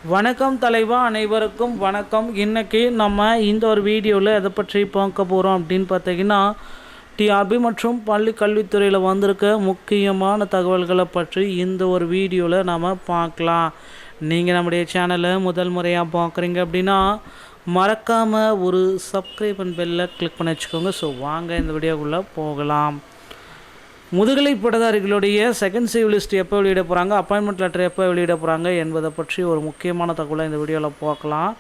வணக்கம் தலைவா, அனைவருக்கும் வணக்கம். இன்றைக்கி நம்ம இந்த ஒரு வீடியோவில் எதை பற்றி பார்க்க போகிறோம் அப்படின்னு பார்த்தீங்கன்னா, டிஆர்பி மற்றும் பள்ளி கல்வித்துறையில் வந்திருக்க முக்கியமான தகவல்களை பற்றி இந்த ஒரு வீடியோவில் நம்ம பார்க்கலாம். நீங்கள் நம்முடைய சேனலை முதல் முறையாக பார்க்குறீங்க அப்படின்னா மறக்காமல் ஒரு சப்ஸ்கிரைப் அண்ட் பெல்லை கிளிக் பண்ணி வச்சுக்கோங்க. ஸோ வாங்க இந்த வீடியோக்குள்ளே போகலாம். முதுகலை பட்டதாரிகளுடைய செகண்ட் சிவ் லிஸ்ட் எப்போ வெளியிட போகிறாங்க, அப்பாயின்மெண்ட் லெட்டர் எப்போ வெளியிட போகிறாங்க என்பதை பற்றி ஒரு முக்கியமான தகவலை இந்த வீடியோவில் பார்க்கலாம்.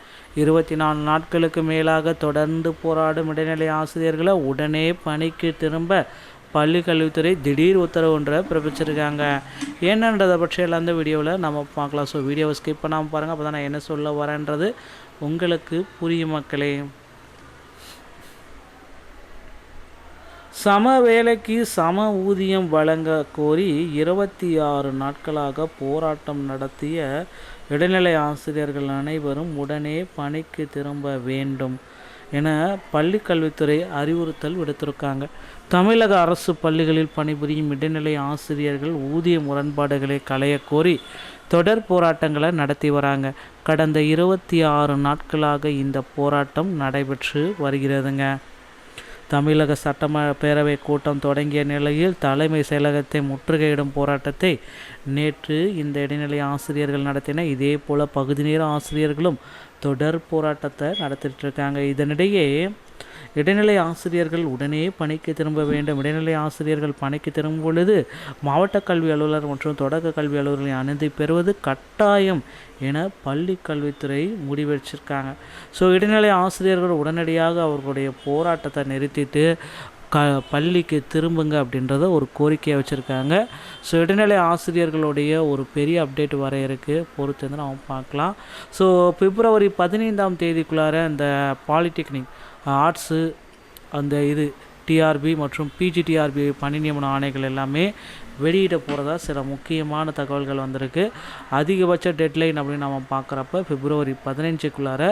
24 நாட்களுக்கு மேலாக தொடர்ந்து போராடும் இடைநிலை ஆசிரியர்களை உடனே பணிக்கு திரும்ப பள்ளி கல்வித்துறை திடீர் உத்தரவு ஒன்றை பிறப்பிச்சிருக்காங்க. என்னன்றதை பற்றியெல்லாம் அந்த வீடியோவில் நம்ம பார்க்கலாம். ஸோ வீடியோவை ஸ்கிப் பண்ணாமல் பாருங்கள், அப்போ தான் நான் என்ன சொல்ல வரேன்றது உங்களுக்கு புரியும் மக்களே. சம வேலைக்கு சம ஊதியம் வழங்க கோரி 26 நாட்களாக போராட்டம் நடத்திய இடைநிலை ஆசிரியர்கள் அனைவரும் உடனே பணிக்கு திரும்ப வேண்டும் என பள்ளி கல்வித்துறை அறிவுறுத்தல் விடுத்திருக்காங்க. தமிழக அரசு பள்ளிகளில் பணிபுரியும் இடைநிலை ஆசிரியர்கள் ஊதிய முரண்பாடுகளை களைய கோரி தொடர் போராட்டங்களை நடத்தி வராங்க. கடந்த 26 நாட்களாக இந்த போராட்டம் நடைபெற்று வருகிறதுங்க. தமிழக சட்டப்பேரவை கூட்டம் தொடங்கிய நிலையில் தலைமை செயலகத்தை முற்றுகையிடும் போராட்டத்தை நேற்று இந்த இடைநிலை ஆசிரியர்கள் நடத்தின. இதே போல் பகுதி நேர ஆசிரியர்களும் தொடர் போராட்டத்தை நடத்திட்டு இருக்காங்க. இதனிடையே இடைநிலை ஆசிரியர்கள் உடனே பணிக்கு திரும்ப வேண்டும். இடைநிலை ஆசிரியர்கள் பணிக்கு திரும்பும் பொழுது மாவட்ட கல்வி அலுவலர் மற்றும் தொடக்க கல்வி அலுவலர்களின் அனுமதி பெறுவது கட்டாயம் என பள்ளி கல்வித்துறை முடிவெடுத்திருக்காங்க. ஸோ இடைநிலை ஆசிரியர்கள் உடனடியாக அவர்களுடைய போராட்டத்தை நிறுத்திட்டு பள்ளிக்கு திரும்புங்க அப்படின்றத ஒரு கோரிக்கையை வச்சுருக்காங்க. ஸோ இடைநிலை ஆசிரியர்களுடைய ஒரு பெரிய அப்டேட் வர இருக்குது, பொறுத்து வந்து நம்ம பார்க்கலாம். ஸோ பிப்ரவரி 15ஆம் தேதிக்குள்ளார இந்த பாலிடெக்னிக் ஆர்ட்ஸு அந்த டிஆர்பி மற்றும் பிஜிடிஆர்பி பணி நியமன ஆணைகள் எல்லாமே வெளியிட போகிறதா சில முக்கியமான தகவல்கள் வந்திருக்கு. அதிகபட்ச டெட்லைன் அப்படின்னு நம்ம பார்க்குறப்ப பிப்ரவரி 15க்குள்ளார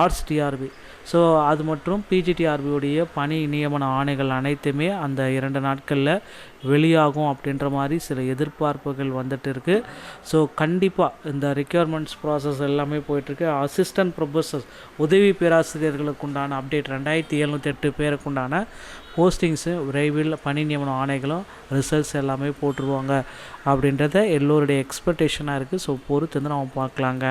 ஆர்ட்ஸ் டிஆர்பி, ஸோ அது மற்றும் பிஜிடிஆர்பியுடைய பணி நியமன ஆணைகள் அனைத்துமே அந்த 2 நாட்களில் வெளியாகும் அப்படின்ற மாதிரி சில எதிர்பார்ப்புகள் வந்துட்டு இருக்குது. ஸோ கண்டிப்பாக இந்த ரெக்யர்மெண்ட்ஸ் ப்ராசஸ் எல்லாமே போயிட்டுருக்கு. அசிஸ்டன்ட் ப்ரொஃபஸர்ஸ் உதவி பேராசிரியர்களுக்கு உண்டான அப்டேட் 2708 பேருக்கு உண்டான போஸ்டிங்ஸு விரைவில் பணி நியமன ஆணைகளும் ரிசல்ட்ஸ் எல்லாமே போட்டுருவாங்க அப்படின்றத எல்லோருடைய எக்ஸ்பெக்டேஷனாக இருக்குது. ஸோ பொறுத்து வந்து நம்ம பார்க்கலாங்க.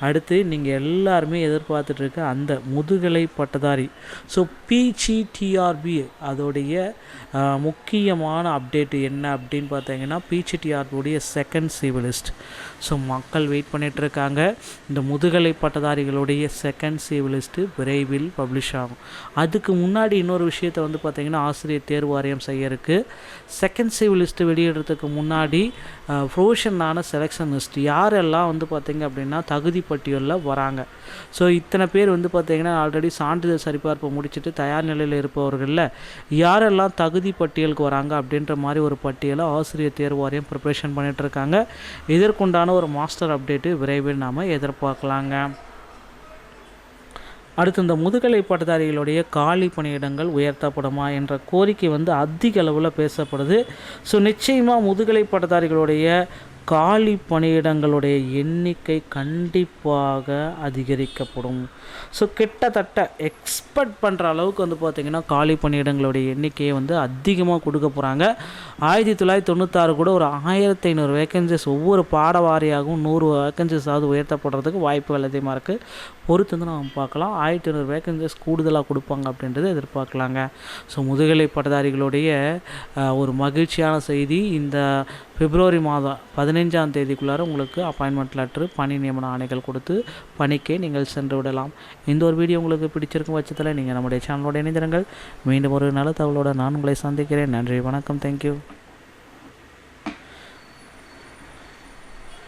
அடுத்து நீங்கள் எல்லாருமே எதிர்பார்த்துட்ருக்க அந்த முதுகலை பட்டதாரி, ஸோ பிஜிடிஆர்பி அதோடைய முக்கியமான அப்டேட்டு என்ன அப்படின்னு பார்த்தீங்கன்னா, பிஜிடிஆர்பியுடைய செகண்ட் சிவ் லிஸ்ட். ஸோ மக்கள் வெயிட் பண்ணிகிட்ருக்காங்க. இந்த முதுகலை பட்டதாரிகளுடைய செகண்ட் சிவ் லிஸ்ட்டு விரைவில் பப்ளிஷ் ஆகும். அதுக்கு முன்னாடி இன்னொரு விஷயத்தை வந்து பார்த்திங்கன்னா, ஆசிரியர் தேர்வு வாரியம் செய்ய இருக்குது. செகண்ட் சிவ் லிஸ்ட்டு வெளியிடுறதுக்கு முன்னாடி ப்ரொவிஷனான செலெக்ஷன் லிஸ்ட் யாரெல்லாம் வந்து பார்த்திங்க அப்படின்னா தகுதி பட்டியலில் வராங்க. ஸோ இத்தனை பேர் வந்து பார்த்திங்கன்னா ஆல்ரெடி சான்றிதழ் சரிபார்ப்பு முடிச்சுட்டு தயார் நிலையில் இருப்பவர்களில் யாரெல்லாம் தகுதி பட்டியலுக்கு வராங்க அப்படின்ற மாதிரி ஒரு பட்டியலை ஆசிரியர் தேர்வு வாரியம் ப்ரிப்ரேஷன் பண்ணிகிட்ருக்காங்க. இதற்குண்டான ஒரு மாஸ்டர் அப்டேட்டு விரைவில் நாம் எதிர்பார்க்கலாங்க. அடுத்து இந்த முதுகலை பட்டதாரிகளுடைய காலி பணியிடங்கள் உயர்த்தப்படுமா என்ற கோரிக்கை வந்து அதிக அளவில் பேசப்படுது. ஸோ நிச்சயமாக முதுகலை பட்டதாரிகளுடைய காலி பணியிடங்களுடைய எண்ணிக்கை கண்டிப்பாக அதிகரிக்கப்படும். ஸோ கிட்டத்தட்ட எக்ஸ்பெக்ட் பண்ணுற அளவுக்கு வந்து பார்த்திங்கன்னா காலி பணியிடங்களுடைய எண்ணிக்கையை வந்து அதிகமாக கொடுக்க போகிறாங்க. 1996 கூட ஒரு 1500 வேக்கன்சிஸ் ஒவ்வொரு பாட வாரியாகவும் 100 வேக்கன்சிஸாவது உயர்த்தப்படுறதுக்கு வாய்ப்புகள் அதிகமாக இருக்குது. பொறுத்து வந்து நம்ம பார்க்கலாம். 1500 வேக்கன்சிஸ் கூடுதலாக கொடுப்பாங்க அப்படின்றத எதிர்பார்க்கலாங்க. ஸோ முதுகலை பட்டதாரிகளுடைய ஒரு மகிழ்ச்சியான செய்தி, இந்த பிப்ரவரி மாதம் 15ஆம் தேதிக்குள்ளார உங்களுக்கு அப்பாயின்மெண்ட் லெட்ரு பணி நியமன ஆணைகள் கொடுத்து பணிக்கே நீங்கள் சென்று விடலாம். இந்த ஒரு வீடியோ உங்களுக்கு பிடிச்சிருக்கும் பட்சத்தில் நீங்கள் நம்முடைய சேனலோட இணைந்திருங்கள். மீண்டும் ஒரு நல்ல தகவலோடு நான் உங்களை சந்திக்கிறேன். நன்றி, வணக்கம், தேங்க்யூ.